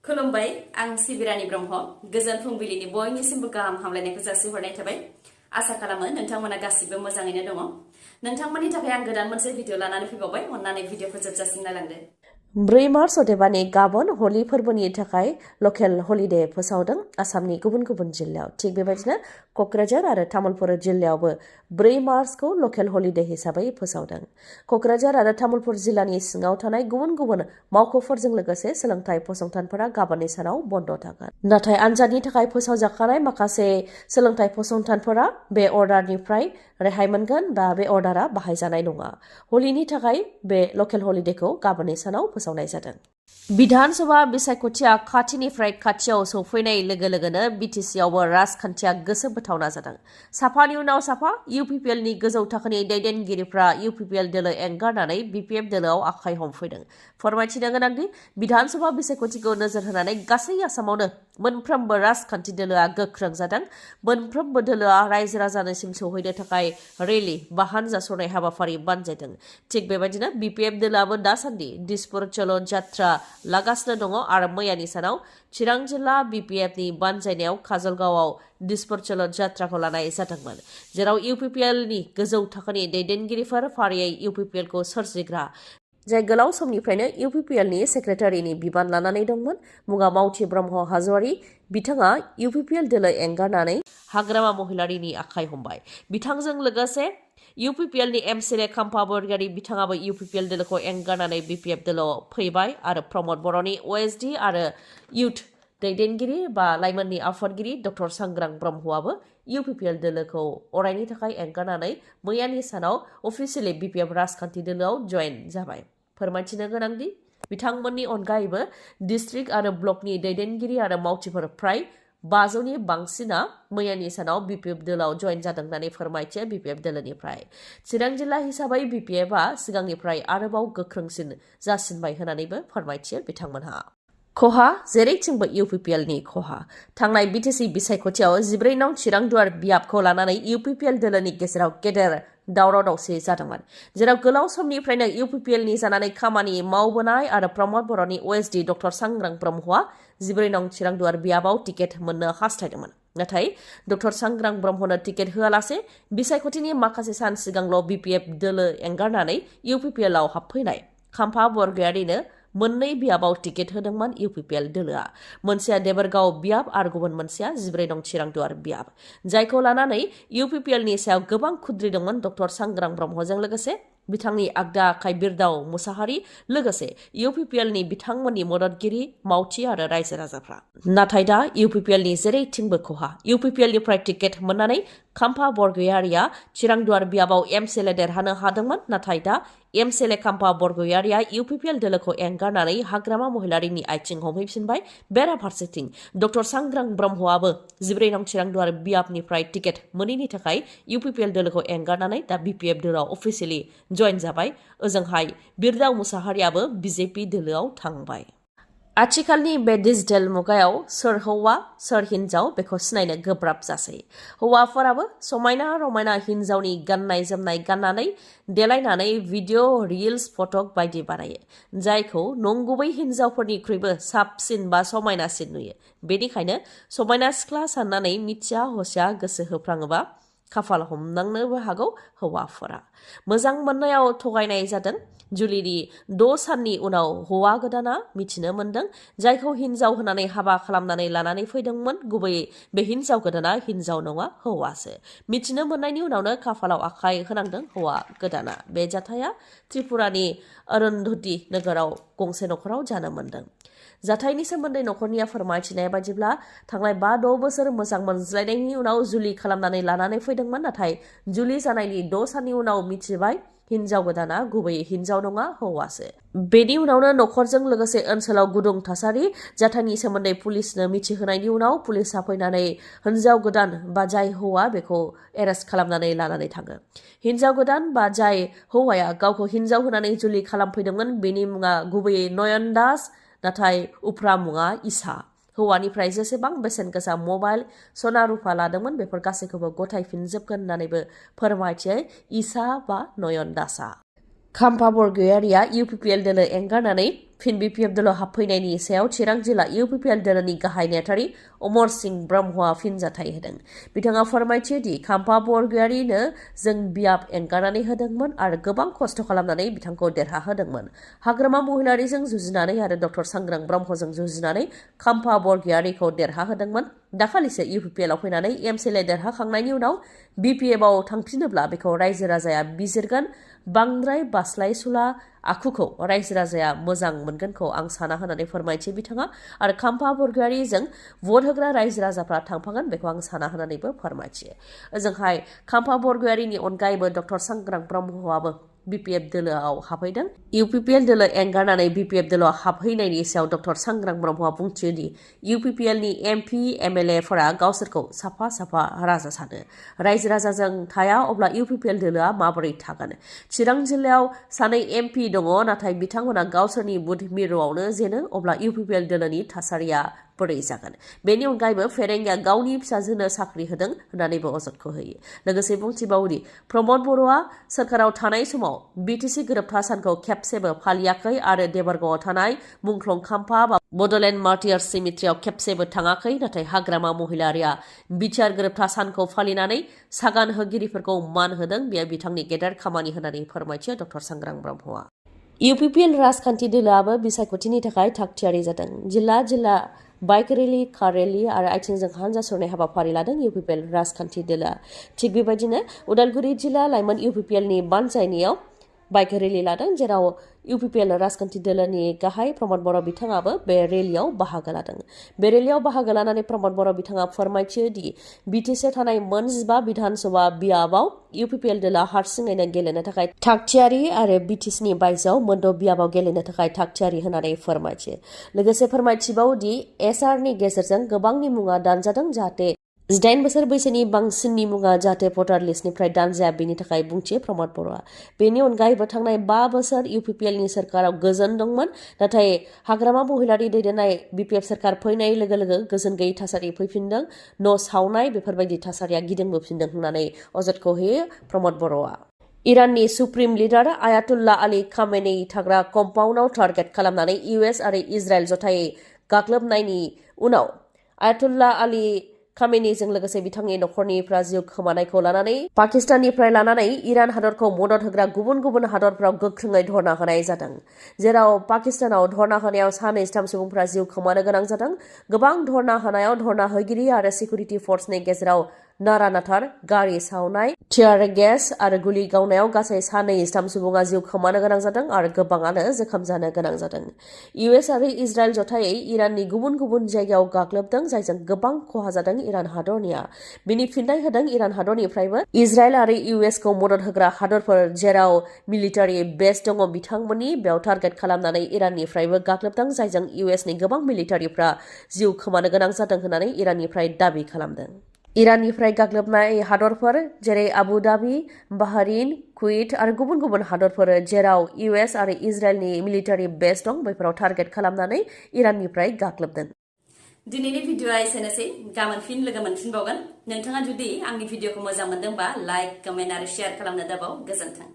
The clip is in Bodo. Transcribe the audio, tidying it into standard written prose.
खुलुमबाय आं सिबिरानि ब्रह्म गोजोन फुंबिलिनि बयनिसिमबो गाहाम हामलायनायखौ जासिहरनाय थाबाय आसा खालामो नोंथांमोना गासिबो मोजाङैनो दङ नोंथांमोननि थाखाय आं गोदान मोनसे भिडिअ लानानै फैबावबाय अन्नानै भिडिअखौ जोबजासिम नायलांदो 4 मार्च अदेबानि गाबोन हलि फोरबोनि थाखाय लकेल हलिडे फोसावदों आसामनि गुबुन गुबुन जिल्लायाव थिग बेबायदिनो कक्राझार आरो तामुलपुर जिल्लायावबो 4 मार्चखौ लकेल हलिडे हिसाबै फोसावदों कक्राझार आरो तामुलपुर जिल्लानि सिङाव थानाय गुबुन गुबुन मावख'फोरजों लोगोसे सोलोंथाइ फसंथानफोरा गाबोननि सानाव बन्द थागोन नाथाय आनजादनि थाखाय फोसावजाखानाय माखासे सोलोंथाइ फसंथानफोरा बे अर्डारनिफ्राय रेहाय मोनगोन बा बे अर्डारा बाहायजानाय नङा हलिनि थाखाय बे लकेल हलिडेखौ गाबोननि सानाव फोसावनाय जादों बिधान सभा बिसायख'थिया खाथिनिफ्राय खाथियाव सौफैनाय लोगो लोगोनो बिटिसिआवबो राजखान्थिया गोसो बोथावना जादों साफानि उनाव साफा UPPLनि गोजौ थाखोनि दैदेनगिरिफ्रा UPPL दोलो एंगारनानै BPF दोलोआव आखाइ हमफैदों फोरमायथिनो गोनांदि बिधान सभा बिसायख'थिखौ नोजोर होनानै गासै आसामावनो मोनफ्रोमबो राजखान्थि दोलोआ गोख्रों जादों मोनफ्रोमबो दोलोआ रायजो राजानिसिम सौहैनो थाखाय रेलि बा हानजा सरनाय हाबाफारि बानजायदों थिग बेबायदिनो BPF दोलोआबो दासान्दि दिसपुर चलो जात्रा लागासिनो दङ आरो मैयानि सानाव चिरां जिल्ला BPFनि बानजायनायाव काजलगावआव दिसपुर चलो जात्राखौ लानाय जादोंमोन जेराव UPPLनि गोजौ थाखोनि दैदेनगिरिफोर फारियै UPPLखौ सोरजिग्रा जाय गोलाव समनिफ्रायनो UPPLनि सेक्रेटारिनि बिबान लानानै दंमोन मुङा मावथि ब्रह्म हाज'वारि बिथाङा UPPL दोलो एंगारनानै हाग्रामा महिलारिनि आखाइ हमबाय बिथांजों लोगोसे UPPLनि MCLA खाम्फा बरगयारि बिथाङाबो UPPL दोलोखौ एंगारनानै BPF दोलोआव फैबाय आरो प्रमद बर'नि OSD आरो इउथ दैदेनगिरि बा लाइमोननि आफादगिरि डक्टर सांग्रां ब्रह्मआबो UPPL दोलोखौ अरायनि थाखाय एंगारनानै मैयानि सानाव अफिसियेलि BPF राजखान्थि दोलोआव जयेन जाबाय फोरमायथिनो गोनांदि बिथांमोननि अनगायैबो डिस्ट्रिक्ट आरो ब्लकनि दैदेनगिरि आरो मावथिफोर फ्राय 500नि बांसिना मैयानि सानाव BPF दोलोआव जयेन जादों होननानै फोरमायथियो BPF दोलोनिफ्राय चिरां जिल्ला हिसाबै BPFआ सिगांनिफ्राय आरोबाव गोख्रोंसिन जासिनबाय होननानैबो फोरमायथियो बिथांमोनहा खहा जेरैथिंबो UPPLनि खहा थांनाय BTC बिसायख'थियाव 14 नं चिरां दुवार बियाबखौ लानानै UPPL दोलोनि गेजेराव गेदेर दावराव दावसि जादोंमोन जेराव गोलाव समनिफ्रायनो UPPLनि जानानै खामानि मावबोनाय आरो प्रमद बर'नि OSD डक्टर सांग्रां ब्रह्मआ 14 नं चिरां दुवार बियाबाव टिकेट मोननो हास्थायदोंमोन नाथाय डक्टर सांग्रां ब्रह्मनो टिकेट होआलासे बिसायख'थिनि माखासे सान सिगांल' BPF दोलो एंगारनानै UPPLआव हाबफैनाय खाम्फा बरगयारिनो मोननै बियाबाव टिकेट होदोंमोन UPPL दोलोआ मोनसेया देबरगाव बियाब आरो गुबुन मोनसेया 14 नं चिरां दुवार बियाब जायखौ लानानै UPPLनि सायाव गोबां खुद्रिदोंमोन डक्टर सांग्रां ब्रह्मजों लोगोसे बिथांनि आगदा आखाइ बिरदाव मुसाहारि लोगोसे UPPLनि बिथांमोननि मददगिरि मावथि आरो रायजो राजाफ्रा नाथाय दा UPPLनि जेरैथिंबो खहा UPPLनिफ्राय टिकेट मोननानै खाम्फा बरगयारिया चिरां दुवार बियाबाव MCLA देरहानो हादोंमोन नाथाय दा MCLA खाम्फा बरगयारिया UPPL दोलोखौ एंगारनानै हाग्रामा महिलारिनि आइथिं हमहैफिनबाय बेराफारसेथिं डक्टर सांग्रां ब्रह्मआबो 14 नं चिरां दुवार बियाबनिफ्राय टिकेट मोनैनि थाखाय UPPL दोलोखौ एंगारनानै दा BPF दोलोआव अफिसियेलि जयेन जाबाय ओजोंहाय बिरदाव मुसाहारियाबो BJP दोलोआव थांबाय आथिखालनि बे डिजिटेल मुगायाव सोर हौवा सोर हिन्जाव बेखौ सिनायनो गोब्राब जासै हौवाफोराबो समायना रमायना हिन्जावनि गाननाय जोमनाय गाननानै देलायनानै भिडिअ रिल्स फटक बायदि बानायो जायखौ नंगुबै हिन्जावफोरनिख्रुइबो साबसिन बा समायनासिन नुयो बेनिखायनो समायना सिख्ला साननानै मिथिया हसिया गोसो होफ्राङोबा खाफाल हमनांनोबो हागौ हौवाफोरा मोजां मोननायाव थगायनाय जादों जुलिनि 6 साननि उनाव हौवा गोदाना मिथिनो मोनदों जायखौ हिन्जाव होनानै हाबा खालामनानै लानानै फैदोंमोन गुबैयै बे हिन्जाव गोदाना हिन्जाव नङा हौवासो मिथिनो मोननायनि उनावनो खाफालाव आखाइ होनांदों हौवा गोदाना बे जाथाया त्रिपुरानि अरुन्धति नोगोराव गंसे नखराव जानो मोनदों जाथायनि सोमोन्दै नखरनिया फोरमायथिनाय बायदिब्ला थांनाय 5-6 बोसोर मोजां मोनज्लायनायनि उनाव जुलि खालामनानै लानानै फैदोंमोन नाथाय जुलि जानायनि 6 साननि उनाव मिथिबाय हिन्जाव गोदाना गुबैयै हिन्जाव नङा हौवासो बेनि उनावनो नखरजों लोगोसे ओनसोलाव गुदुं थासारि जाथायनि सोमोन्दै पुलिसनो मिथिहोनायनि उनाव पुलिसा फैनानै हिन्जाव गोदान बा जाय हौवा बेखौ एरेस्ट खालामनानै लानानै थाङो हिन्जाव गोदान बा जाय हौवाया गावखौ हिन्जाव होनानै जुलि खालामफैदोंमोन बेनि मुङा गुबैयै नयन दास नाथाय उफ्रा मुङा इसा हौवानिफ्राय जेसेबां बेसेन गोसा मबाइल सना रुफा लादोंमोन बेफोर गासैखौबो गथायफिनजोबगोन होननानैबो फोरमायथियो इसा बा नयन दासआ खाम्फा बरगयारिया UPPL दोलो एंगारनानै फिन BPF दोलो हाबफैनायनि सायाव चिरां जिल्ला UPPL दोलोनि गाहाय नेहाथारि अमर सिंह ब्रह्मआ फिनजाथाय होदों। बिथाङा फोरमायथियो दि खाम्फा बरगयारिनो जों बियाब एंगारनानै होदोंमोन आरो गोबां खस्थ' खालामनानै बिथांखौ देरहाहोदोंमोन। हाग्रामा महिलारिजों जुजिनानै आरो डक्टर सांग्रां ब्रह्मजों जुजिनानै खाम्फा बरगयारिखौ देरहाहोदोंमोन। दाखालिसो UPPLआव फैनानै MCLA देरहाखांनायनि उनाव BPFआव थांफिनोब्ला बेखौ रायजो राजाया बिजिरगोन। बांद्राय बास्लायसुला आखुखौ रायजो राजाया मोजां मोनगोनखौ आं साना होननानै फोरमायथियो बिथाङा आरो खाम्फा बरगयारिजों भट होग्रा रायजो राजाफ्रा थांफागोन बेखौ आं साना होननानैबो फोरमायथियो। ओजोंहाय खाम्फा बरगयारिनि अनगायैबो डक्टर सांग्रां ब्रह्मआबो BPF दोलोआव हाबहैदों। UPPL दोलो एंगारनानै BPF दोलोआव हाबहैनायनि सायाव डक्टर सांग्रां ब्रह्मआ बुंथियो दि UPPLनि MP MLA फोरा गावसोरखौ साफा साफा राजा सानो। रायजो राजाजों थाया अब्ला UPPL दोलोआ माबोरै थागोन? चिरां जिल्लायाव सानै MP दङ नाथाय बिथांमोना गावसोरनि बुध मिरुआवनो जेनो अब्ला UPPL दोलोनि थासारिया बोरै जागोन? बेनि अनगायैबो फेरेंगिया गावनि फिसाजोनो साख्रि होदों होननानैबो अजदखौ होयो। लोगोसे बुंथिबावोदि प्रमद बर'आ सोरखाराव थानाय समाव BTC गोरोबथा सानखौ खेबसेबो फालियाखै आरो देबरगावआव थानाय मुंख्लं खाम्फा बड'लेण्ड मार्टियार्स सिमिट्रियाव खेबसेबो थाङाखै। नाथाय हाग्रामा महिलारिया बिटिआर गोरोबथा सानखौ फालिनानै सागान होगिरिफोरखौ मान होदों। बेयो बिथांनि गेदेर खामानि होननानै फोरमायथियो डक्टर सांग्रां ब्रह्मआ। UPPL राजखान्थि दोलोआबो बिसायख'थिनि थाखाय थागथियारि जादों। जिल्ला बाइक रेलि, कार रेलि आरो आथिंजों हानजा सुरनाय हाबाफारि लादों UPPL राजखान्थि दोलोआ। थिग बेबायदिनो उदालगुरि जिल्ला लाइमोन UPPLनि बानजायनायाव बाइक रेलि लादों जेराव UPPL राजखान्थि दोलोनि गाहाय प्रमद बर' बिथाङाबो बे रेलियाव बाहागो लादों। बे रेलियाव बाहागो लानानै प्रमद बर' बिथाङा फोरमायथियो दि BTCआव थानाय मोन 15 बिधानसभा बियाबाव UPPL दोलोआ हारसिङैनो गेलेनो थाखाय थागथियारि आरो BTCनि बायजोआव मोनद' बियाबाव गेलेनो थाखाय थागथियारि होननानै फोरमायथियो। लोगोसे फोरमायथिबावो दि SRनि गेजेरजों गोबांनि मुङा दानजादों जाहाथे 18 बोसोर बैसोनि बांसिननि मुङा जाहाथे भटार लिस्टनिफ्राय दानजाया बेनि थाखाय बुंथियो प्रमद बर'आ। बेनि अनगायैबो थांनाय 5 बोसोर UPPLनि सोरखाराव गोजोन दंमोन नाथाय हाग्रामा महिलारि दैदेननाय BPF सोरखार फैनाय लोगो लोगो गोजोन गैयै थासारि फैफिनदों। न' सावनाय बेफोरबायदि थासारिया गिदिंबोफिनदों होननानै अजदखौ होयो प्रमद बर'आ। इराननि supreme leader Ayatollah Ali Khamenei थाग्रा कम्पाउन्डआव टार्गेट खालामनानै US आरो इजराइल जथायै गाग्लोबनायनि उनाव आयातुल्लाह आली खामेनेईजों लोगोसे बिथांनि नखरनिफ्रा जिउ खोमानायखौ लानानै पाकिस्ताननिफ्राय लानानै इरान हादरखौ मदद होग्रा गुबुन गुबुन हादरफोराव गोख्रोङै धरना होनाय जादों। जेराव पाकिस्तानाव धरना होनायाव 3 सुबुंफोरा जिउ खोमानो गोनां जादों। गोबां धरना होनायाव धरना होगिरि आरो सिकिउरिटि फर्सनि गेजेराव नारा नाथार, गारि सावनाय, टियार गेस आरो गुलि गावनायाव गासै 3 सुबुङा जिउ खोमानो गोनां जादों आरो गोबाङानो जोखोम जानो गोनां जादों। US आरो इजराइल जथायै इराननि गुबुन गुबुन जायगायाव गाग्लोबदों जायजों गोबां खहा जादों इरान हादरनिया। बिनि फिननाय होदों इरान हादरनिफ्रायबो इजराइल आरो USखौ मदद होग्रा हादरफोर जेराव मिलिटारि बेस दङ बिथांमोननि बेयाव टार्गेट खालामनानै इराननिफ्रायबो गाग्लोबदों जायजों USनि गोबां मिलिटारिफ्रा जिउ खोमानो गोनां जादों होननानै इराननिफ्राय दाबि खालामदों। इराननिफ्राय गाग्लोबनाय हादरफोर जेरै आबु धाबि, बाहरिन, कुवेत आरो गुबुन गुबुन हादरफोर जेराव US आरो इजराइलनि मिलिटारि बेस दं बैफोराव टार्गेट खालामनानै इराननिफ्राय गाग्लोबदों। दिनैनि भिडिअआ एसेनोसै। गाबोन फिन लोगो मोनफिनबावगोन। नोंथाङा जुदि आंनि भिडिअखौ मोजां मोनदोंबा लाइक, कमेन्ट आरो शेयार खालामनो दाबाव। गोजोन्थों।